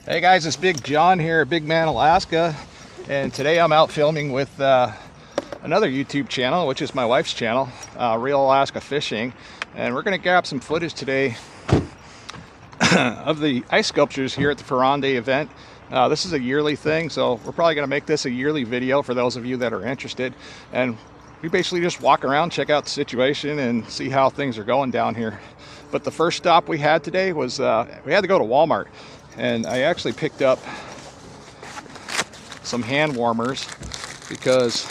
Hey guys, it's Big John here at Big Man, Alaska, and today I'm out filming with another YouTube channel, which is my wife's channel, Real Alaska Fishing, and we're going to grab some footage today of the ice sculptures here at the Fur Rondy event. This is a yearly thing, so we're probably going to make this a yearly video for those of you that are interested, and we basically just walk around, check out the situation, and see how things are going down here. But the first stop we had today was we had to go to Walmart. And I actually picked up some hand warmers because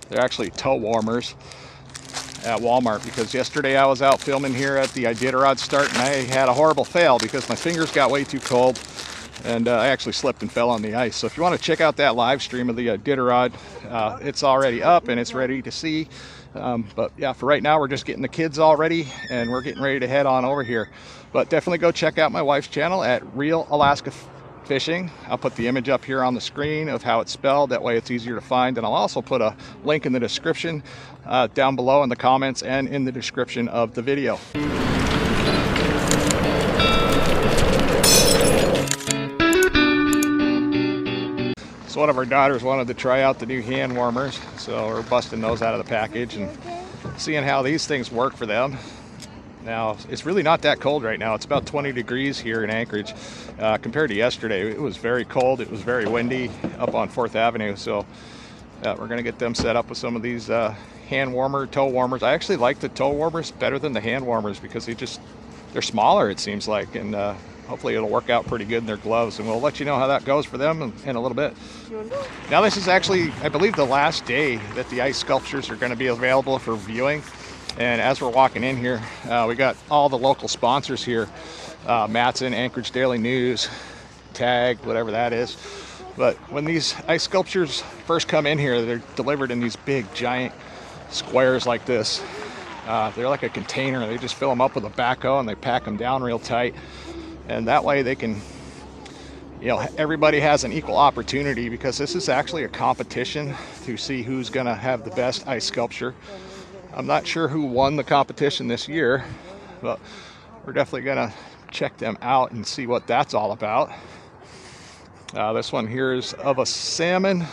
they're actually toe warmers at Walmart, because yesterday I was out filming here at the Iditarod start and I had a horrible fail because my fingers got way too cold and I actually slipped and fell on the ice. So if you want to check out that live stream of the Iditarod, it's already up and it's ready to see. But yeah, for right now we're just getting the kids all ready and we're getting ready to head on over here. But definitely go check out my wife's channel at Real Alaska Fishing. I'll put the image up here on the screen of how it's spelled, that way it's easier to find, and I'll also put a link in the description down below in the comments and in the description of the video. So one of our daughters wanted to try out the new hand warmers, so we're busting those out of the package and seeing how these things work for them. Now, it's really not that cold right now. It's about 20 degrees here in Anchorage. Compared to yesterday, it was very cold. It was very windy up on 4th Avenue. So we're going to get them set up with some of these hand warmer, toe warmers. I actually like the toe warmers better than the hand warmers because they're smaller, it seems like. And hopefully it'll work out pretty good in their gloves. And we'll let you know how that goes for them in a little bit. Now, this is actually, I believe, the last day that the ice sculptures are going to be available for viewing. And as we're walking in here, we got all the local sponsors here, Matson, Anchorage Daily News, Tag, whatever that is. But when these ice sculptures first come in here, they're delivered in these big giant squares like this. They're like a container. They just fill them up with a backhoe and they pack them down real tight. And that way they can, everybody has an equal opportunity, because this is actually a competition to see who's going to have the best ice sculpture. I'm not sure who won the competition this year, but we're definitely going to check them out and see what that's all about. This one here is of a salmon.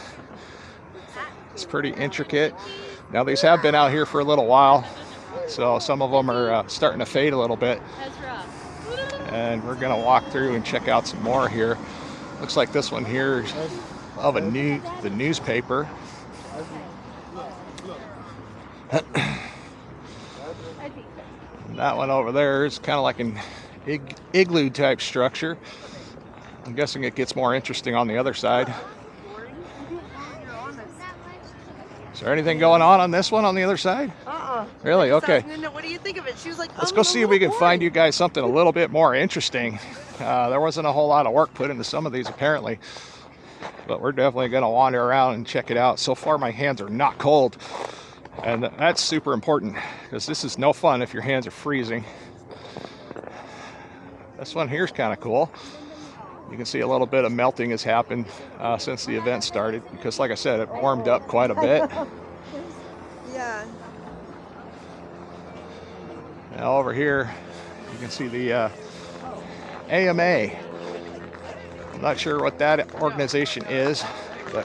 It's pretty intricate. Now, these have been out here for a little while, so some of them are starting to fade a little bit. And we're going to walk through and check out some more here. Looks like this one here is of the newspaper. That one over there is kind of like an igloo type structure. I'm guessing it gets more interesting on the other side. Is there anything going on this one on the other side? Really? Okay. What do you think of it? She was like, let's go see if we can find you guys something a little bit more interesting. There wasn't a whole lot of work put into some of these apparently, but we're definitely going to wander around and check it out. So far my hands are not cold. And that's super important, because this is no fun if your hands are freezing. This one here is kind of cool. You can see a little bit of melting has happened since the event started, because like I said, it warmed up quite a bit. Yeah. Now over here, you can see the AMA. I'm not sure what that organization is, but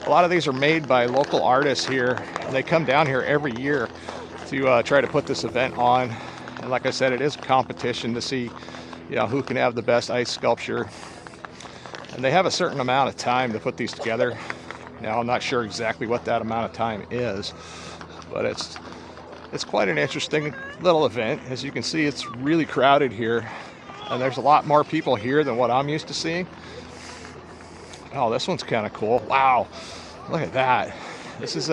a lot of these are made by local artists here, and they come down here every year to try to put this event on. And like I said, it is a competition to see, who can have the best ice sculpture. And they have a certain amount of time to put these together. Now, I'm not sure exactly what that amount of time is, but it's quite an interesting little event. As you can see, it's really crowded here, and there's a lot more people here than what I'm used to seeing. Oh, this one's kind of cool. Wow, look at that. This is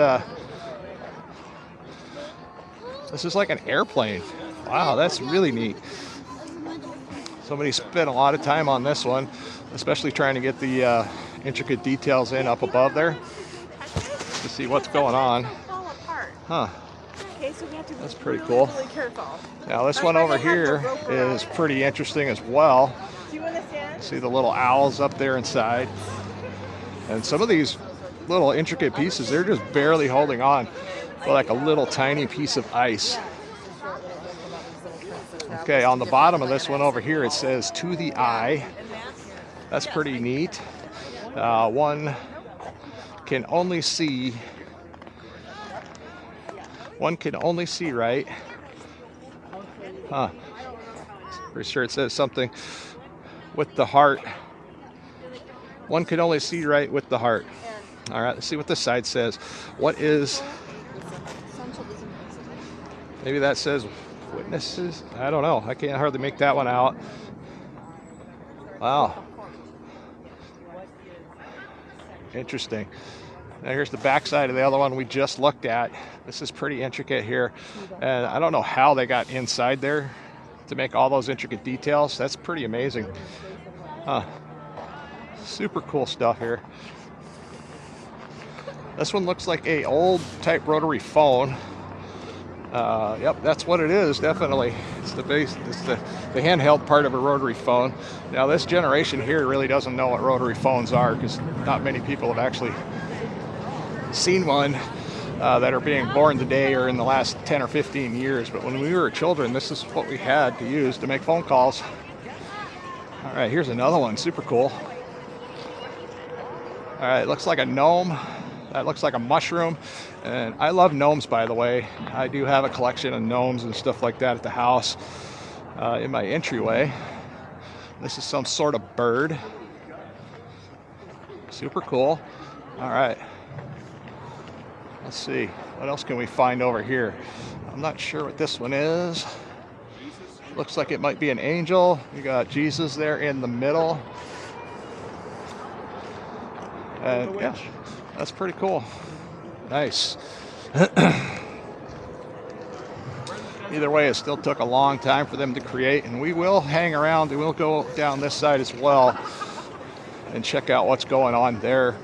like an airplane. Wow, that's really neat. Somebody spent a lot of time on this one, especially trying to get the intricate details in up above there to see what's going on. Huh. That's pretty cool. Now this one over here is pretty interesting as well. See the little owls up there inside. And some of these little intricate pieces, they're just barely holding on for like a little tiny piece of ice. Okay, on the bottom of this one over here, it says "to the eye," That's pretty neat. One can only see right. Huh. Pretty sure it says something with the heart. One can only see right with the heart. All right, let's see what this side says. What is, maybe that says witnesses? I don't know. I can't hardly make that one out. Wow. Interesting. Now here's the back side of the other one we just looked at. This is pretty intricate here. And I don't know how they got inside there to make all those intricate details. That's pretty amazing. Huh. Super cool stuff here. This one looks like a old type rotary phone. Yep, that's what it is, definitely. It's the base, it's the handheld part of a rotary phone. Now this generation here really doesn't know what rotary phones are because not many people have actually seen one that are being born today or in the last 10 or 15 years. But when we were children, this is what we had to use to make phone calls. All right, here's another one, super cool. All right, looks like a gnome. That looks like a mushroom. And I love gnomes, by the way. I do have a collection of gnomes and stuff like that at the house in my entryway. This is some sort of bird. Super cool. All right. Let's see. What else can we find over here? I'm not sure what this one is. Looks like it might be an angel. You got Jesus there in the middle. And yeah, that's pretty cool. Nice. Either way, it still took a long time for them to create, and we will hang around and we'll go down this side as well and check out what's going on there.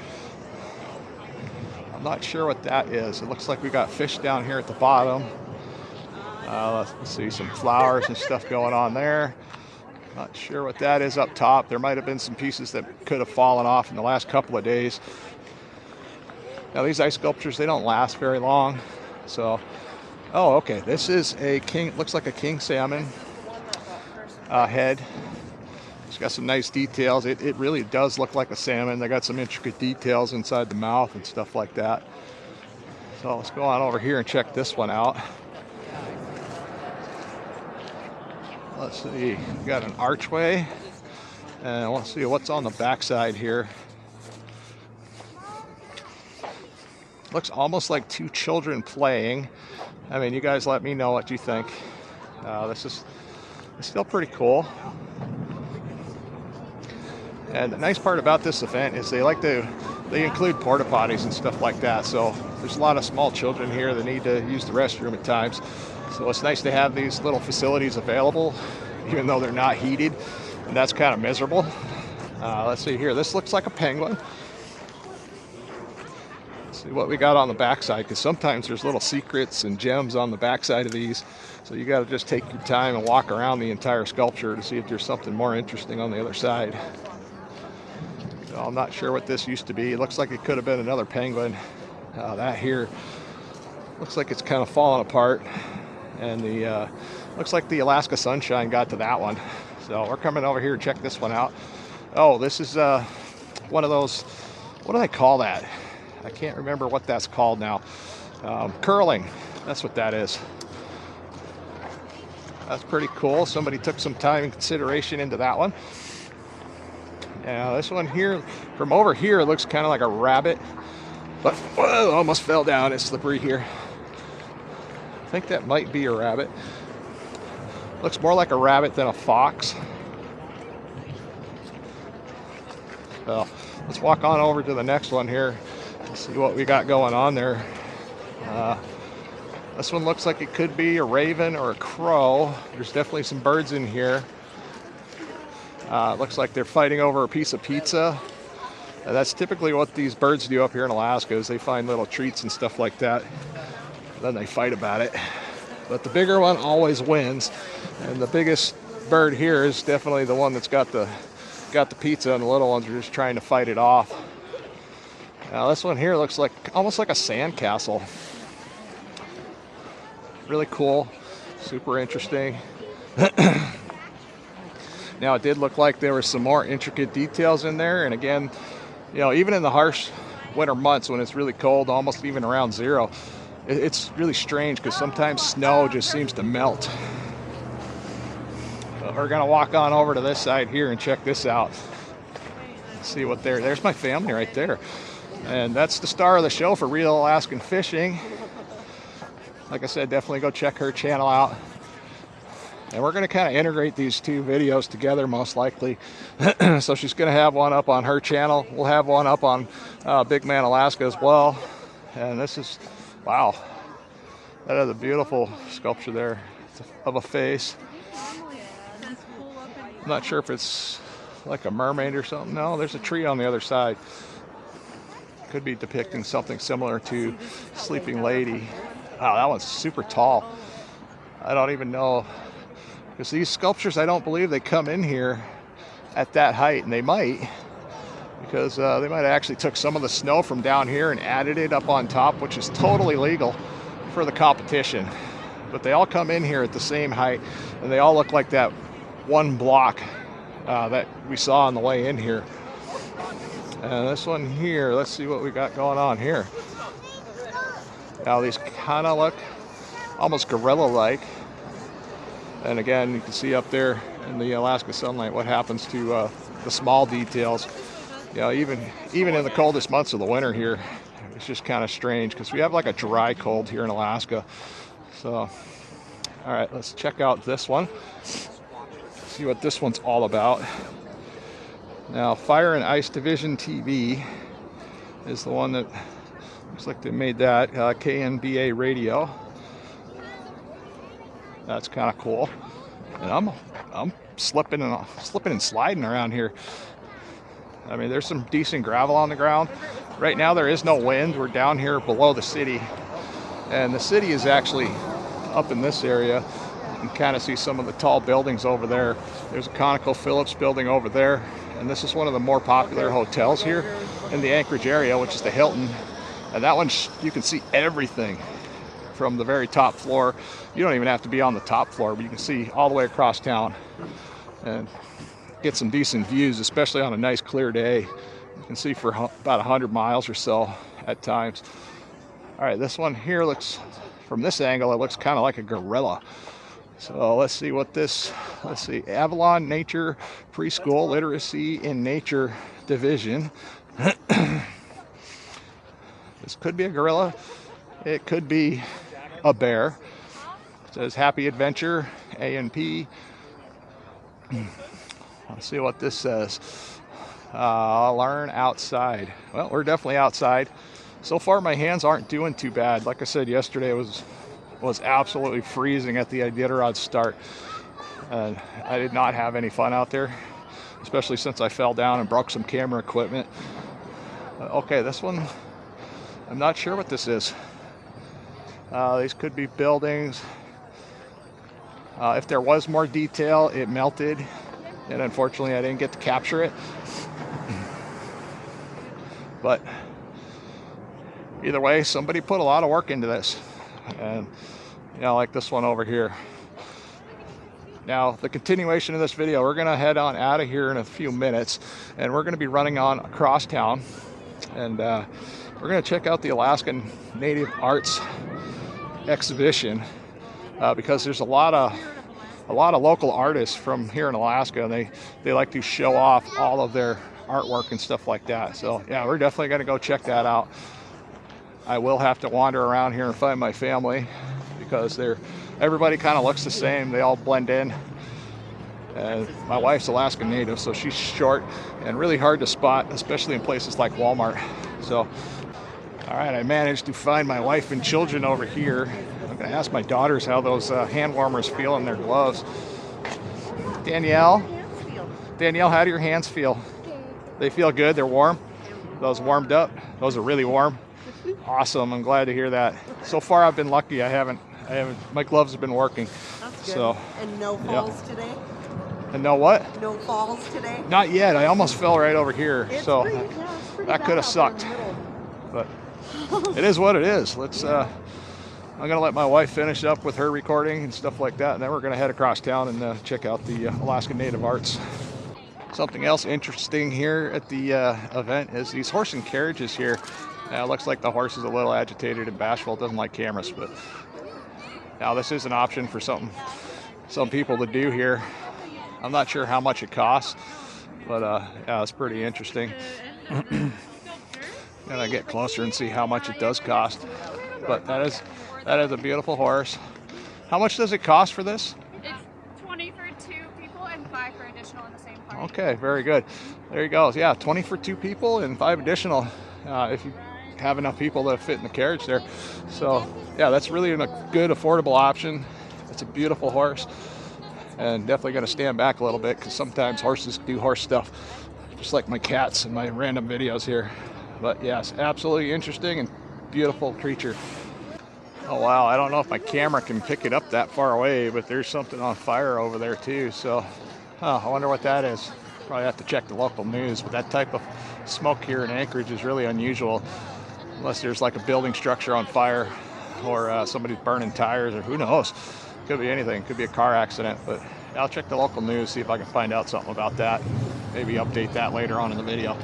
I'm not sure what that is. It looks like we got fish down here at the bottom. Let's see, some flowers and stuff going on there. Not sure what that is up top. There might have been some pieces that could have fallen off in the last couple of days. Now these ice sculptures, they don't last very long. So, oh, okay. This is a king, looks like a king salmon head. It's got some nice details. It really does look like a salmon. They got some intricate details inside the mouth and stuff like that. So let's go on over here and check this one out. Let's see, we got an archway, and let's see what's on the backside here. Looks almost like two children playing. I mean, you guys let me know what you think. This is still pretty cool. And the nice part about this event is they include porta potties and stuff like that. So there's a lot of small children here that need to use the restroom at times. So it's nice to have these little facilities available, even though they're not heated, and that's kind of miserable. Let's see here. This looks like a penguin. Let's see what we got on the backside, because sometimes there's little secrets and gems on the backside of these. So you got to just take your time and walk around the entire sculpture to see if there's something more interesting on the other side. So I'm not sure what this used to be. It looks like it could have been another penguin. That here looks like it's kind of falling apart. And the looks like the Alaska Sunshine got to that one. So we're coming over here to check this one out. Oh, this is one of those, what do they call that? I can't remember what that's called now. Curling, that's what that is. That's pretty cool. Somebody took some time and consideration into that one. Now this one here, from over here, looks kind of like a rabbit. But, whoa, almost fell down. It's slippery here. I think that might be a rabbit. Looks more like a rabbit than a fox. So let's walk on over to the next one here and see what we got going on there. This one looks like it could be a raven or a crow. There's definitely some birds in here. Looks like they're fighting over a piece of pizza. That's typically what these birds do up here in Alaska, is they find little treats and stuff like that. Then they fight about it. But the bigger one always wins, and the biggest bird here is definitely the one that's got the pizza, and the little ones are just trying to fight it off. Now this one here looks like almost like a sandcastle. Really cool, super interesting. Now it did look like there were some more intricate details in there, and again, you know, even in the harsh winter months when it's really cold, almost even around zero, it's really strange because sometimes snow just seems to melt. But we're gonna walk on over to this side here and check this out. See what there's my family right there. And that's the star of the show for Real Alaskan Fishing. Like I said, definitely go check her channel out. And we're going to kind of integrate these two videos together most likely. So she's going to have one up on her channel. We'll have one up on Big Man Alaska as well. And this is, wow, that is a beautiful sculpture there of a face. I'm not sure if it's like a mermaid or something. No, there's a tree on the other side. Could be depicting something similar to Sleeping Lady. Wow, that one's super tall. I don't even know. Because these sculptures, I don't believe they come in here at that height, and they might, because they might have actually took some of the snow from down here and added it up on top, which is totally legal for the competition. But they all come in here at the same height, and they all look like that one block that we saw on the way in here. And this one here, let's see what we got going on here. Now these kind of look almost gorilla-like. And again, you can see up there in the Alaska sunlight what happens to the small details. You know, even in the coldest months of the winter here, it's just kind of strange because we have like a dry cold here in Alaska. So, all right, let's check out this one. See what this one's all about. Now, Fire and Ice Division TV is the one that looks like they made that. KNBA radio. That's kind of cool. And I'm slipping and sliding around here. I mean, there's some decent gravel on the ground. Right now there is no wind. We're down here below the city. And the city is actually up in this area. You can kind of see some of the tall buildings over there. There's a ConocoPhillips building over there. And this is one of the more popular hotels here in the Anchorage area, which is the Hilton. And that one, you can see everything from the very top floor. You don't even have to be on the top floor, but you can see all the way across town and get some decent views, especially on a nice clear day. You can see for about 100 miles or so at times. All right, this one here looks, from this angle, it looks kind of like a gorilla. So let's see what this, let's see, Avalon Nature Preschool Literacy in Nature Division. This could be a gorilla. It could be a bear. It says Happy Adventure, A&P. Let's see what this says. Learn outside. Well, we're definitely outside. So far, my hands aren't doing too bad. Like I said yesterday, it was absolutely freezing at the Iditarod start. And I did not have any fun out there, especially since I fell down and broke some camera equipment. Okay, this one, I'm not sure what this is. These could be buildings. If there was more detail, it melted, and unfortunately I didn't get to capture it. But either way, somebody put a lot of work into this. And you know, like this one over here. Now, the continuation of this video, we're gonna head on out of here in a few minutes, and we're gonna be running on across town, and we're gonna check out the Alaskan Native Arts exhibition because there's a lot of local artists from here in Alaska, and they like to show off all of their artwork and stuff like that. So yeah, we're definitely going to go check that out. I will have to wander around here and find my family because everybody kind of looks the same. They all blend in. And my wife's Alaskan Native, so she's short and really hard to spot, especially in places like Walmart. So all right, I managed to find my wife and children over here. I'm going to ask my daughters how those hand warmers feel in their gloves. Danielle, how do your hands feel? They feel good? They're warm? Those warmed up? Those are really warm? Awesome, I'm glad to hear that. So far I've been lucky. I haven't, my gloves have been working. That's good. So, and no falls today? And no what? No falls today? Not yet. I almost fell right over here. So that could have sucked. But it is what it is. Let's I'm gonna let my wife finish up with her recording and stuff like that, and then we're gonna head across town and check out the Alaska Native Arts. Something else interesting here at the event is these horse and carriages here. It looks like the horse is a little agitated and bashful, doesn't like cameras, but now this is an option for some people to do here. I'm not sure how much it costs, but yeah, it's pretty interesting. Gotta get closer and see how much it does cost. But that is a beautiful horse. How much does it cost for this? It's 20 for 2 people and 5 for additional in the same party. Okay, very good. There you go. Yeah, 20 for 2 people and 5 additional if you have enough people that fit in the carriage there. So yeah, that's really a good affordable option. It's a beautiful horse, and definitely going to stand back a little bit because sometimes horses do horse stuff, just like my cats in my random videos here. But yes, absolutely interesting and beautiful creature. Oh wow, I don't know if my camera can pick it up that far away, but there's something on fire over there too. So I wonder what that is. Probably have to check the local news, but that type of smoke here in Anchorage is really unusual, unless there's like a building structure on fire or somebody's burning tires, or who knows. Could be anything. Could be a car accident. But I'll check the local news, see if I can find out something about that. Maybe update that later on in the video.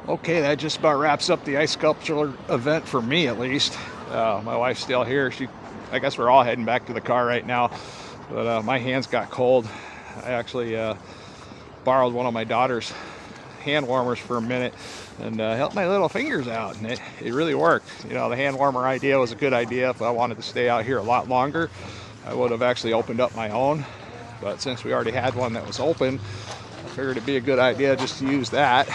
Okay, that just about wraps up the ice sculpture event for me, at least. My wife's still here. I guess we're all heading back to the car right now. But my hands got cold. I actually borrowed one of my daughter's hand warmers for a minute and helped my little fingers out, and it really worked. You know, the hand warmer idea was a good idea. If I wanted to stay out here a lot longer, I would have actually opened up my own, but since we already had one that was open, I figured it'd be a good idea just to use that.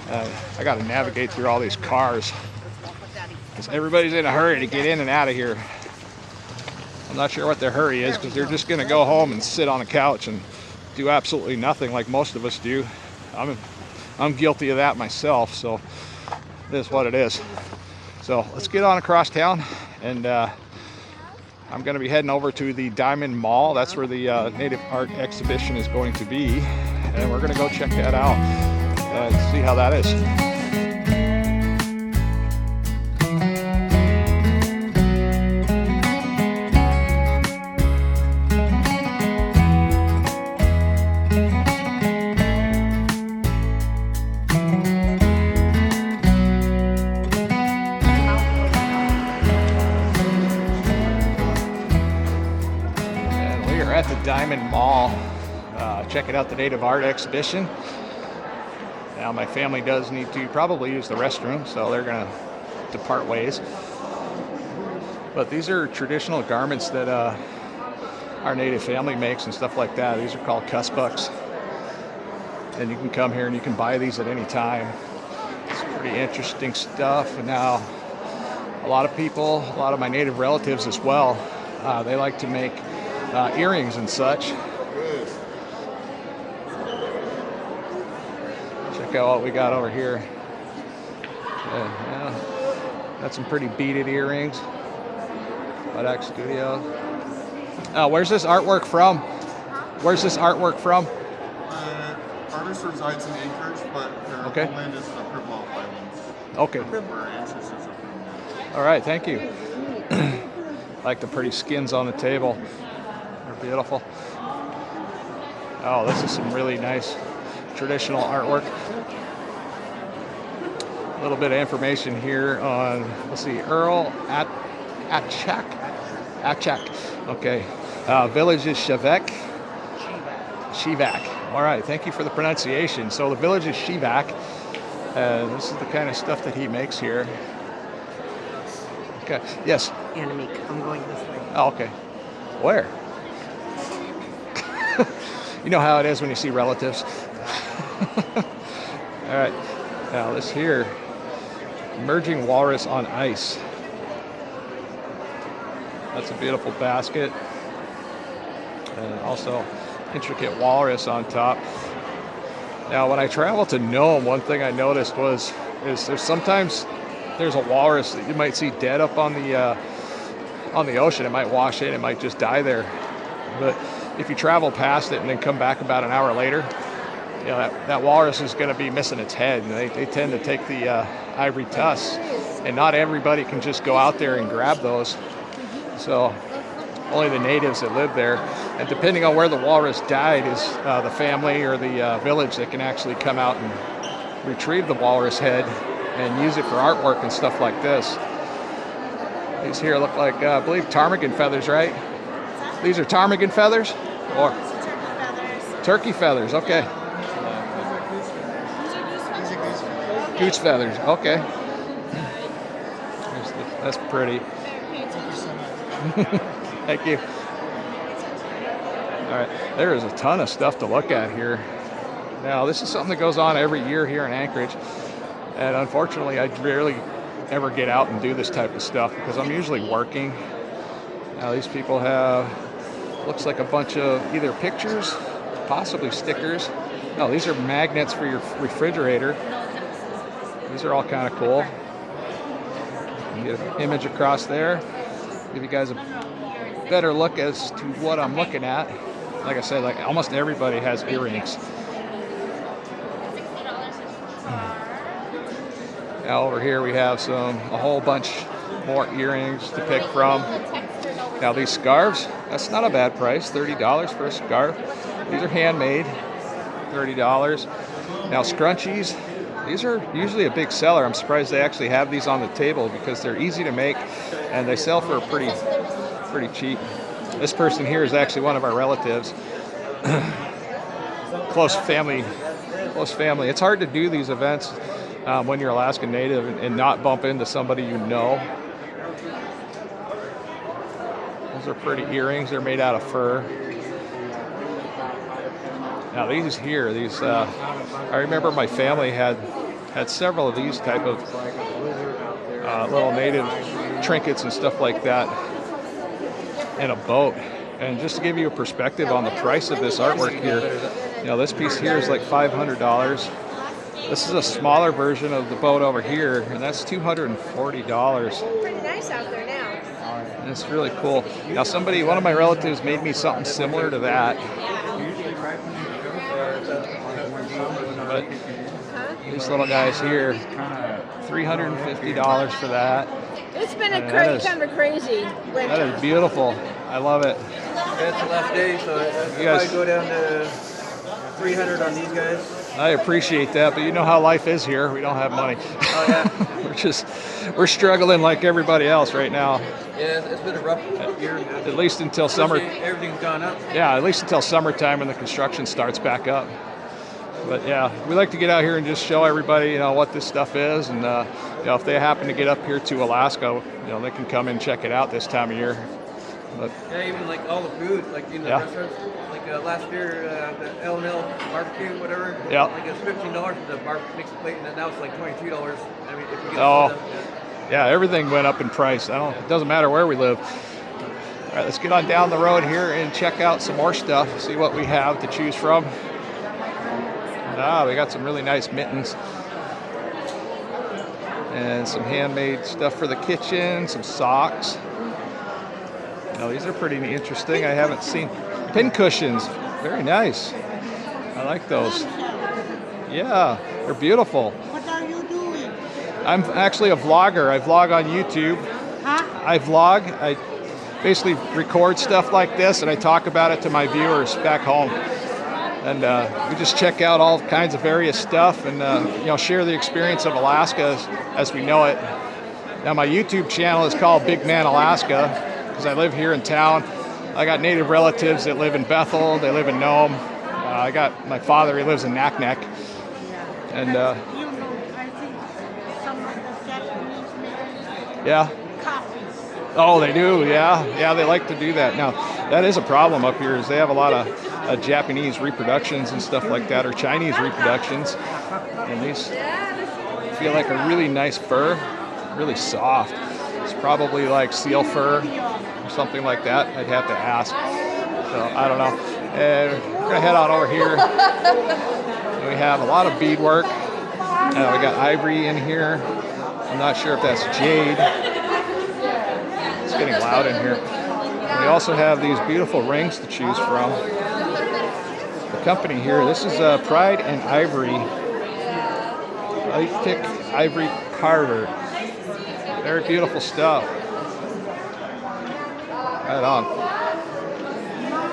I got to navigate through all these cars because everybody's in a hurry to get in and out of here. I'm not sure what their hurry is, because they're just going to go home and sit on a couch and do absolutely nothing like most of us do. I'm guilty of that myself, so it is what it is. So let's get on across town, and I'm going to be heading over to the Diamond Mall. That's where the Native Art exhibition is going to be, and we're going to go check that out and see how that is. At the Diamond Mall, checking out the Native Art exhibition. Now my family does need to probably use the restroom, so they're gonna depart ways. But these are traditional garments that our Native family makes and stuff like that. These are called kuspuks, and you can come here and you can buy these at any time. It's pretty interesting stuff. And now a lot of people, a lot of my Native relatives as well, they like to make earrings and such. Check out what we got over here. Yeah, got some pretty beaded earrings. Budak Studio. Where's this artwork from? Where's this artwork from? Artist resides in Anchorage, but their homeland is the Pribilof Islands. Okay. Where ancestors are from. All right, thank you. Like the pretty skins on the table. They're beautiful. Oh, this is some really nice traditional artwork. A little bit of information here on, let's see, Earl Atchak. Okay. Village is Shivak. All right, thank you for the pronunciation. So the village is Shivak. This is the kind of stuff that he makes here. Okay, yes? Annemiek, I'm going this way. Oh, okay. Where? You know how it is when you see relatives. All right, now this here, emerging walrus on ice. That's a beautiful basket. And also intricate walrus on top. Now when I travel to Nome, one thing I noticed is there's sometimes there's a walrus that you might see dead up on the ocean. It might wash in, it might just die there. But if you travel past it and then come back about an hour later, you know, that walrus is going to be missing its head. And they tend to take the ivory tusks and not everybody can just go out there and grab those. So only the natives that live there. And depending on where the walrus died is the family or the village that can actually come out and retrieve the walrus head and use it for artwork and stuff like this. These here look like, I believe, ptarmigan feathers, right? These are ptarmigan feathers? Or turkey feathers, okay. Goose feathers, okay. That's pretty. Thank you. All right, there is a ton of stuff to look at here. Now, this is something that goes on every year here in Anchorage, and unfortunately, I rarely ever get out and do this type of stuff because I'm usually working. Now, these people have, looks like a bunch of either pictures, possibly stickers. No, these are magnets for your refrigerator. These are all kind of cool. You get an image across there. Give you guys a better look as to what I'm looking at. Like I said, like almost everybody has earrings. Now over here we have a whole bunch more earrings to pick from. Now these scarves, that's not a bad price, $30 for a scarf. These are handmade, $30. Now scrunchies, these are usually a big seller. I'm surprised they actually have these on the table because they're easy to make and they sell for pretty cheap. This person here is actually one of our relatives. Close family. It's hard to do these events when you're Alaskan Native and not bump into somebody you know. Those are pretty earrings. They're made out of fur. Now these here, I remember my family had several of these type of little native trinkets and stuff like that in a boat. And just to give you a perspective on the price of this artwork here, you know, this piece here is like $500. This is a smaller version of the boat over here, and that's $240. Pretty nice out there now. And it's really cool. Now one of my relatives made me something similar to that. But these little guys here, $350 for that. It's been kind of crazy winter. That is beautiful. I love it. It's the last day, so I'd probably go down to 300 on these guys. I appreciate that, but you know how life is here. We don't have money. Oh yeah. we're struggling like everybody else right now. Yeah, it's been a rough year. At least until summer. Everything's gone up. Yeah, at least until summertime when the construction starts back up. But yeah, we like to get out here and just show everybody, you know, what this stuff is, and you know, if they happen to get up here to Alaska, you know, they can come and check it out this time of year. But yeah, even like all the food, like in the restaurants, like last year, the L&L barbecue, whatever. Yeah. Like it's $15 for the mixed plate, and then now it's like $22. I mean, if you get yeah, everything went up in price. It doesn't matter where we live. All right, let's get on down the road here and check out some more stuff, see what we have to choose from. We got some really nice mittens and some handmade stuff for the kitchen, some socks. Now these are pretty interesting. I haven't seen pin cushions. Very nice. I like those. Yeah, they're beautiful. What are you doing? I'm actually a vlogger. I vlog on YouTube. Huh? I vlog. I basically record stuff like this and I talk about it to my viewers back home. And we just check out all kinds of various stuff and you know, share the experience of Alaska as we know it. Now my YouTube channel is called Big Man Alaska because I live here in town. I got native relatives that live in Bethel. They live in Nome. I got my father. He lives in Naknek. And You know, I think some of the Japanese make yeah. copies. Oh, they do. Yeah, they like to do that. Now that is a problem up here. Is they have a lot of Japanese reproductions and stuff like that, or Chinese reproductions, and these feel like a really nice fur, really soft. It's probably like seal fur or something like that. I'd have to ask. So I don't know. And we're gonna head on over here. We have a lot of beadwork. We got ivory in here. I'm not sure if that's jade. It's getting loud in here. And we also have these beautiful rings to choose from. The company here, this is Pride and Ivory. Light Pick Ivory Carver. Very beautiful stuff. Right on.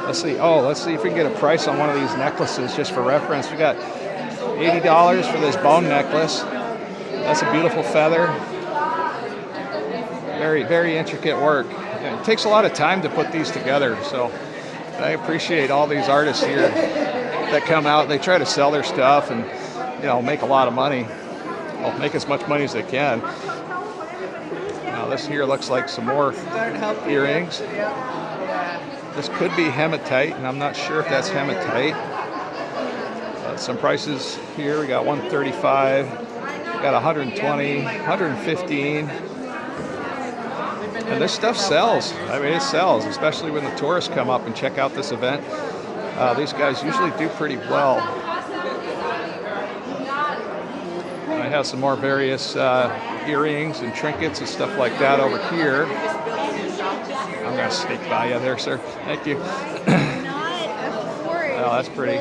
Let's see. Oh, let's see if we can get a price on one of these necklaces just for reference. We got $80 for this bone necklace. That's a beautiful feather. Very, very intricate work. And it takes a lot of time to put these together. So I appreciate all these artists here that come out. They try to sell their stuff and, you know, make a lot of money. Well, make as much money as they can. Now this here looks like some more earrings. This could be hematite, and I'm not sure if that's hematite. Some prices here. We got 135, we got 120, 115. And this stuff sells. I mean, it sells, especially when the tourists come up and check out this event. These guys usually do pretty well. I have some more various earrings and trinkets and stuff like that over here. I'm going to sneak by you there, sir. Thank you. Oh, that's pretty.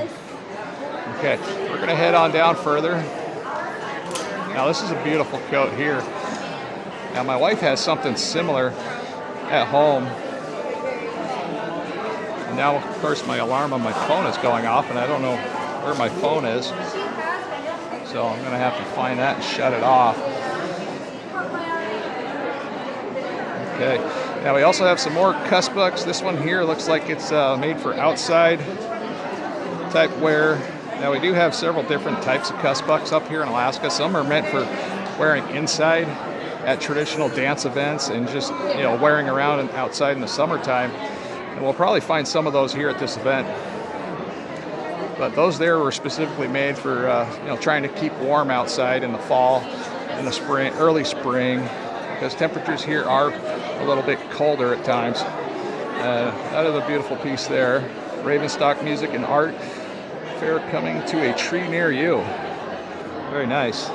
Okay, we're going to head on down further. Now, this is a beautiful coat here. Now, my wife has something similar at home. And now, of course, my alarm on my phone is going off, and I don't know where my phone is. So I'm going to have to find that and shut it off. Okay. Now we also have some more cuss bucks. This one here looks like it's made for outside type wear. Now we do have several different types of cuss bucks up here in Alaska. Some are meant for wearing inside at traditional dance events and just, you know, wearing around and outside in the summertime. And we'll probably find some of those here at this event. But those there were specifically made for, you know, trying to keep warm outside in the fall, in the spring, early spring, because temperatures here are a little bit colder at times. That is a beautiful piece there. Ravenstock Music and Art Fair coming to a tree near you. Very nice.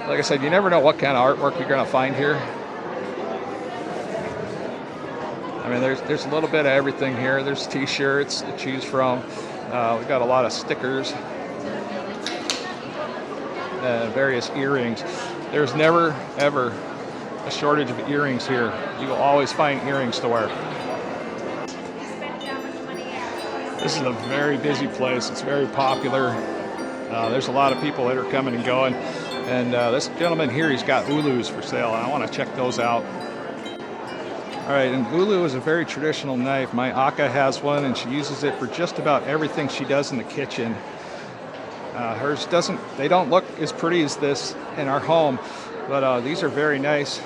Like I said, you never know what kind of artwork you're going to find here. I mean, there's a little bit of everything here. There's t-shirts to choose from. We've got a lot of stickers. Various earrings. There's never, ever a shortage of earrings here. You will always find earrings to wear. This is a very busy place. It's very popular. There's a lot of people that are coming and going. And this gentleman here, he's got ulus for sale, and I want to check those out. All right, and ulu is a very traditional knife. My Aka has one, and she uses it for just about everything she does in the kitchen. Hers doesn't, they don't look as pretty as this in our home, but these are very nice.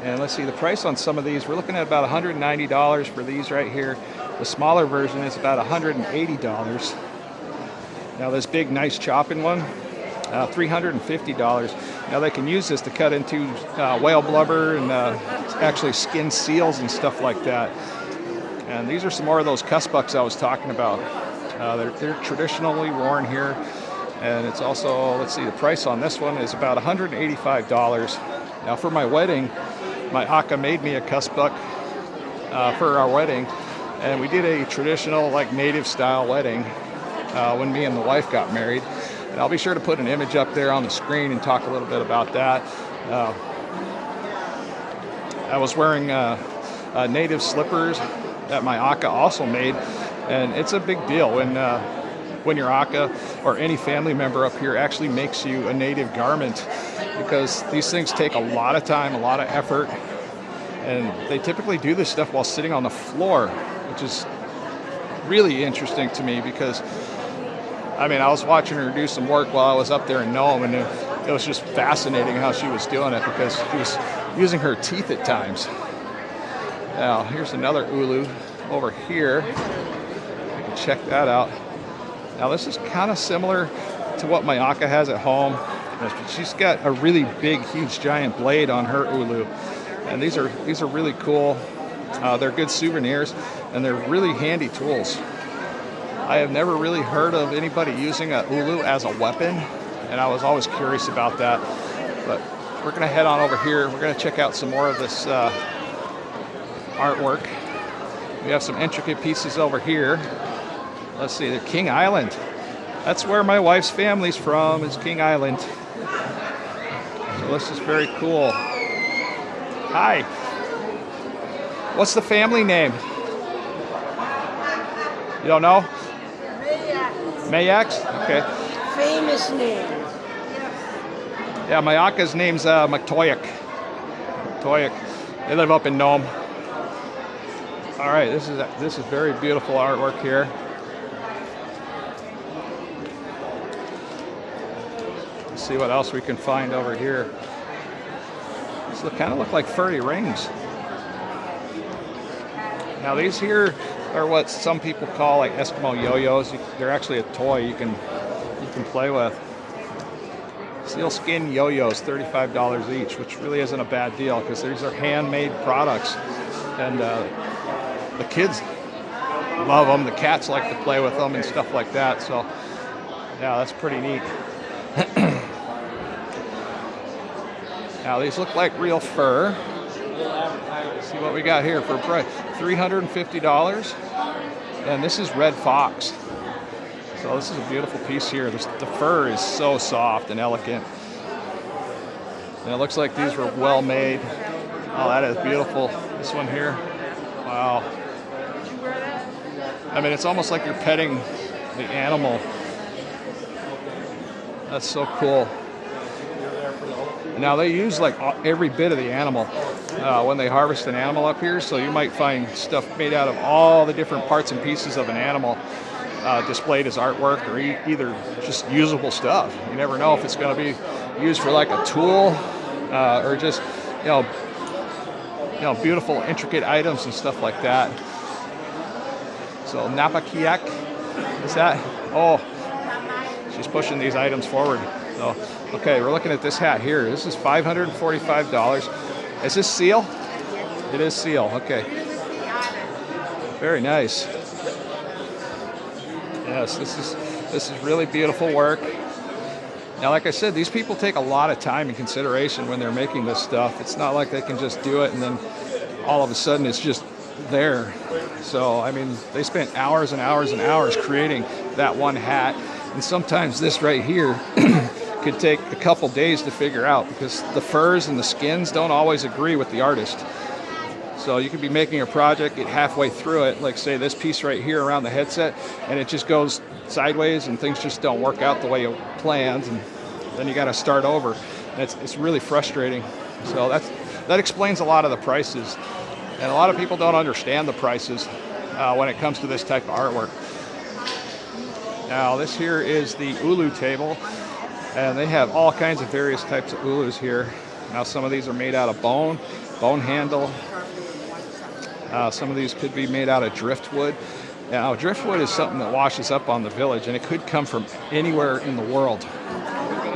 And let's see, the price on some of these, we're looking at about $190 for these right here. The smaller version is about $180. Now this big, nice chopping one, $350. Now they can use this to cut into whale blubber and actually skin seals and stuff like that. And these are some more of those cuss bucks I was talking about. They're traditionally worn here. And it's also, let's see, the price on this one is about $185. Now for my wedding, my Aka made me a cuss buck for our wedding. And we did a traditional, like, native style wedding when me and the wife got married. And I'll be sure to put an image up there on the screen and talk a little bit about that. I was wearing native slippers that my Aka also made. And it's a big deal when your Aka or any family member up here actually makes you a native garment, because these things take a lot of time, a lot of effort, and they typically do this stuff while sitting on the floor, which is really interesting to me because, I mean, I was watching her do some work while I was up there in Nome, and it was just fascinating how she was doing it because she was using her teeth at times. Now, here's another ulu over here. You can check that out. Now this is kind of similar to what my Aka has at home. She's got a really big, huge, giant blade on her ulu, and these are really cool. They're good souvenirs, and they're really handy tools. I have never really heard of anybody using a ulu as a weapon, and I was always curious about that. But we're going to head on over here. We're going to check out some more of this artwork. We have some intricate pieces over here. Let's see, the King Island. That's where my wife's family's from, is King Island. So So this is very cool. Hi. What's the family name? You don't know? Mayax? Okay. Famous name. Yeah, my Aka's name's McToyak. They live up in Nome. All right, this is very beautiful artwork here. Let's see what else we can find over here. These kind of look like furry rings. Now these here are what some people call like Eskimo yo-yos. They're actually a toy you can play with. Sealskin yo-yos, $35 each, which really isn't a bad deal because these are handmade products, and the kids love them. The cats like to play with them and stuff like that. So yeah, that's pretty neat. Now these look like real fur. Let's see what we got here for a price. $350, and this is red fox. So this is a beautiful piece here. The fur is so soft and elegant. And it looks like these were well made. Oh, that is beautiful. This one here. Wow. I mean, it's almost like you're petting the animal. That's so cool. Now they use like every bit of the animal when they harvest an animal up here. So you might find stuff made out of all the different parts and pieces of an animal displayed as artwork, or either just usable stuff. You never know if it's going to be used for like a tool or just you know beautiful intricate items and stuff like that. So Napakiak, is that? Oh, she's pushing these items forward. So okay, we're looking at this hat here. This is $545. Is this seal? It is seal. Okay. Very nice. Yes, this is really beautiful work. Now, like I said, these people take a lot of time and consideration when they're making this stuff. It's not like they can just do it and then all of a sudden it's just there. So, I mean, they spent hours and hours and hours creating that one hat. And sometimes this right here could take a couple days to figure out because the furs and the skins don't always agree with the artist. So you could be making a project, get halfway through it, like say this piece right here around the headset, and it just goes sideways and things just don't work out the way you planned, and then you got to start over. And it's really frustrating. So that explains a lot of the prices, and a lot of people don't understand the prices when it comes to this type of artwork. Now this here is the ulu table, and they have all kinds of various types of ulus here. Now some of these are made out of bone handle. Some of these could be made out of driftwood. Now, driftwood is something that washes up on the village, and it could come from anywhere in the world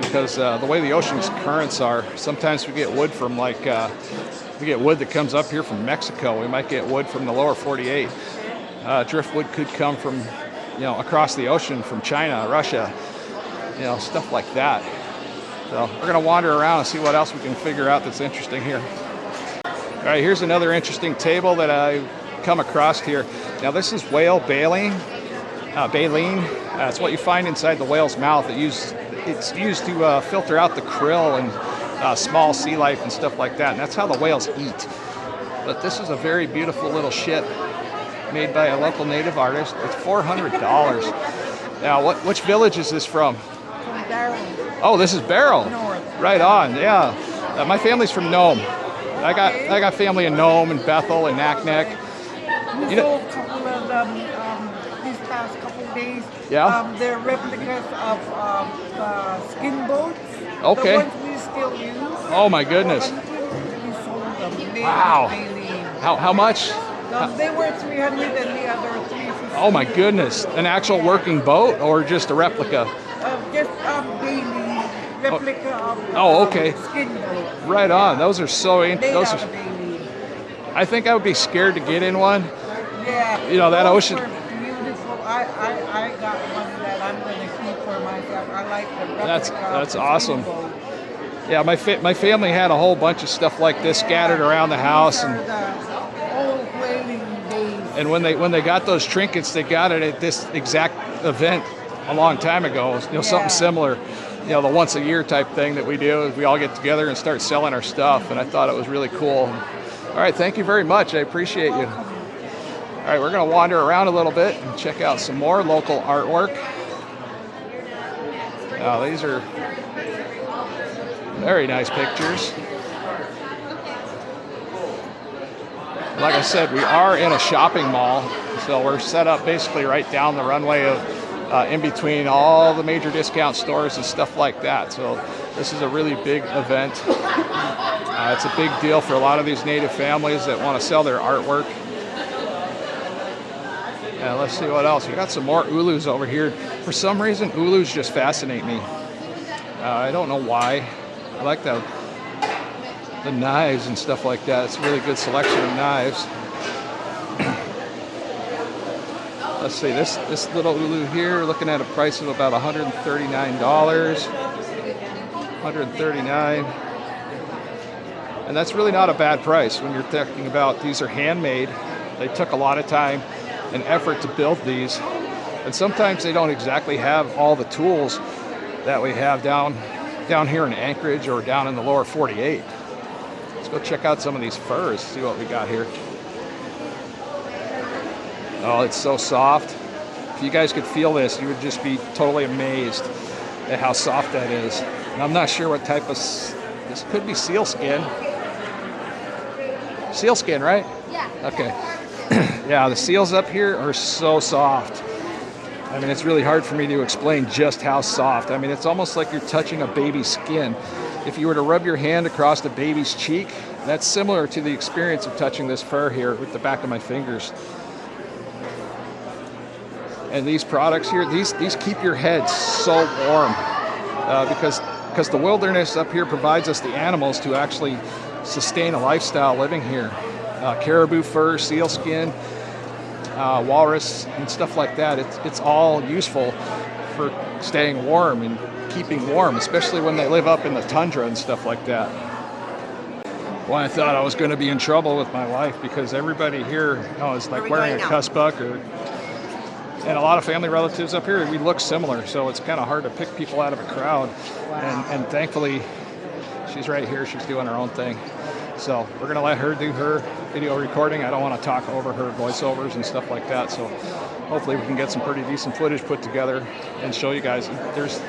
because the way the ocean's currents are, sometimes we get wood from we get wood that comes up here from Mexico. We might get wood from the lower 48. Driftwood could come from, across the ocean from China, Russia, stuff like that. So we're going to wander around and see what else we can figure out that's interesting here. All right, here's another interesting table that I've come across here. Now this is whale baleen. It's what you find inside the whale's mouth. It's used to filter out the krill and small sea life and stuff like that. And that's how the whales eat. But this is a very beautiful little ship made by a local native artist. It's $400. Now, which village is this from? From Barrel. Oh, this is Barrel. North. Right on. Yeah. My family's from Nome. I got family in Nome and Bethel and Naknek. We sold a couple of them these past couple of days. Yeah? They're replicas of skin boats. Okay. The ones we still use. Oh my goodness. We sold them. Wow. How much? They were 300 and the other 350. Oh my goodness. An actual working boat or just a replica? Just Bailey. Replica of okay. Skin boat. Right on. Those are so those are. Bailey. I think I would be scared to get in one. Yeah. That those ocean. were beautiful. I got one that I'm going to keep for myself. I like the replica. That's of awesome. Skin boat. Yeah, my family had a whole bunch of stuff like this scattered around the house, These are the old whaling days. and when they got those trinkets, they got it at this exact event a long time ago. Something similar. you know, the once a year type thing that we do is we all get together and start selling our stuff, and I thought it was really cool. All right, thank you very much. I appreciate you. All right, we're going to wander around a little bit and check out some more local artwork. Now, these are very nice pictures. Like I said, we are in a shopping mall, so we're set up basically right down the runway of in between all the major discount stores and stuff like that. So this is a really big event. It's a big deal for a lot of these native families that want to sell their artwork. And let's see what else. We got some more ulus over here. For some reason, ulus just fascinate me. I don't know why. I like the knives and stuff like that. It's a really good selection of knives. Let's see, this little ulu here, looking at a price of about $139. $139. And that's really not a bad price when you're thinking about these are handmade. They took a lot of time and effort to build these. And sometimes they don't exactly have all the tools that we have down here in Anchorage or down in the lower 48. Let's go check out some of these furs, see what we got here. Oh, it's so soft. If you guys could feel this, you would just be totally amazed at how soft that is. And I'm not sure what type of, this could be sealskin. Sealskin, right? Yeah. Okay. Yeah, the seals up here are so soft. I mean, it's really hard for me to explain just how soft. I mean, it's almost like you're touching a baby's skin. If you were to rub your hand across a baby's cheek, that's similar to the experience of touching this fur here with the back of my fingers. And these products here, these keep your head so warm because the wilderness up here provides us the animals to actually sustain a lifestyle living here. Caribou fur, sealskin, walrus, and stuff like that. It's all useful for staying warm and keeping warm, especially when they live up in the tundra and stuff like that. Well, I thought I was going to be in trouble with my wife because everybody here is like wearing a cussbuck and a lot of family relatives up here, we look similar, so it's kind of hard to pick people out of a crowd. Wow. And thankfully, she's right here. She's doing her own thing. So we're going to let her do her video recording. I don't want to talk over her voiceovers and stuff like that. So hopefully we can get some pretty decent footage put together and show you guys. There's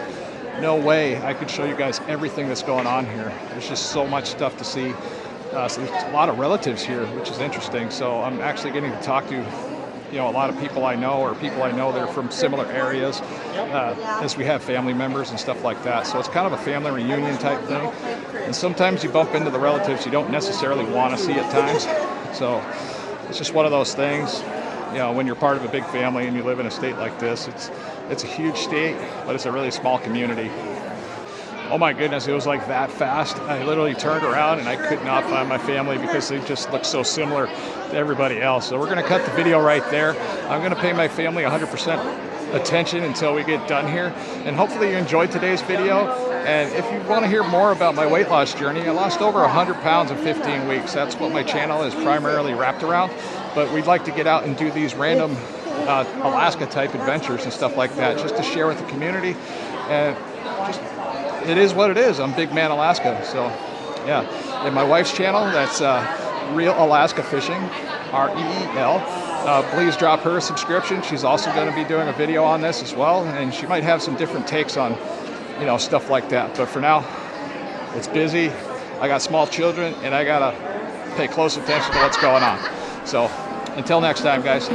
no way I could show you guys everything that's going on here. There's just so much stuff to see. So there's a lot of relatives here, which is interesting. So I'm actually getting to talk to a lot of people I know, or people I know that are from similar areas, as we have family members and stuff like that. So it's kind of a family reunion type thing. And sometimes you bump into the relatives you don't necessarily want to see at times. So it's just one of those things. When you're part of a big family and you live in a state like this, it's a huge state, but it's a really small community. Oh my goodness, it was like that fast. I literally turned around and I could not find my family because they just look so similar to everybody else. So we're going to cut the video right there. I'm going to pay my family 100% attention until we get done here. And hopefully you enjoyed today's video. And if you want to hear more about my weight loss journey, I lost over 100 pounds in 15 weeks. That's what my channel is primarily wrapped around. But we'd like to get out and do these random Alaska type adventures and stuff like that, just to share with the community. And just, it is what it is. I'm Big Man Alaska. So yeah, and my wife's channel, that's Real Alaska Fishing, REEL. Please drop her a subscription. She's also going to be doing a video on this as well, and she might have some different takes on stuff like that. But for now, it's busy. I got small children and I gotta pay close attention to what's going on. So until next time, guys.